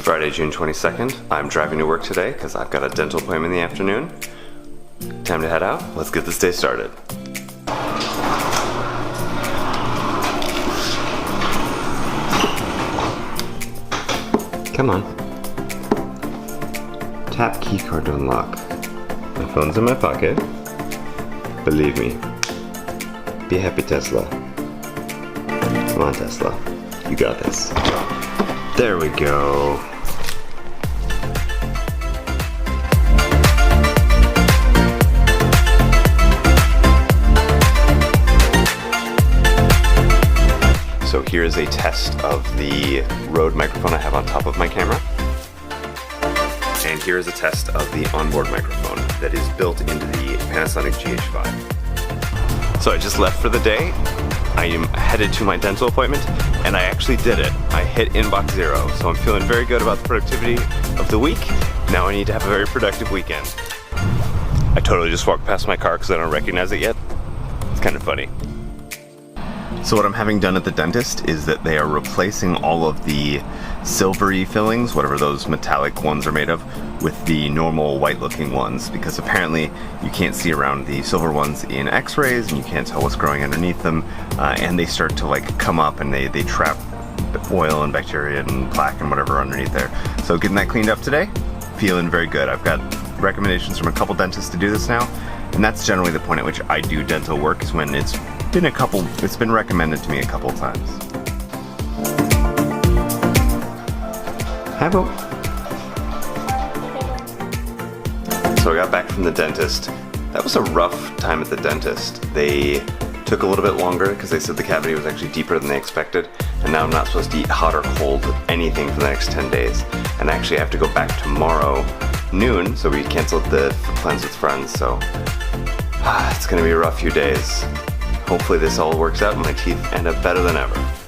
Friday, June 22nd. I'm driving to work today because I've got a dental appointment in the afternoon. Time to head out. Let's get this day started. Come on. Tap keycard to unlock. My phone's in my pocket. Believe me. Be happy, Tesla. Come on, Tesla. You got this. There we go. So here is a test of the Rode microphone I have on top of my camera. And here is a test of the onboard microphone that is built into the Panasonic GH5. So I just left for the day. I am headed to my dental appointment, and I actually did it. I hit inbox 0, so I'm feeling very good about the productivity of the week. Now I need to have a very productive weekend. I totally just walked past my car because I don't recognize it yet. It's kind of funny. So what I'm having done at the dentist is that they are replacing all of the silvery fillings, whatever those metallic ones are made of, with the normal white looking ones, because apparently you can't see around the silver ones in x-rays and you can't tell what's growing underneath them, and they start to like come up and they trap oil and bacteria and plaque and whatever underneath there. So getting that cleaned up today, feeling very good. I've got recommendations from a couple dentists to do this now, and that's generally the point at which I do dental work, is when it's been recommended to me a couple times. Hi, Bo. So I got back from the dentist. That was a rough time at the dentist. They took a little bit longer because they said the cavity was actually deeper than they expected, and now I'm not supposed to eat hot or cold anything for the next 10 days. And actually I have to go back tomorrow noon, so we canceled the plans with friends, so it's gonna be a rough few days. Hopefully this all works out and my teeth end up better than ever.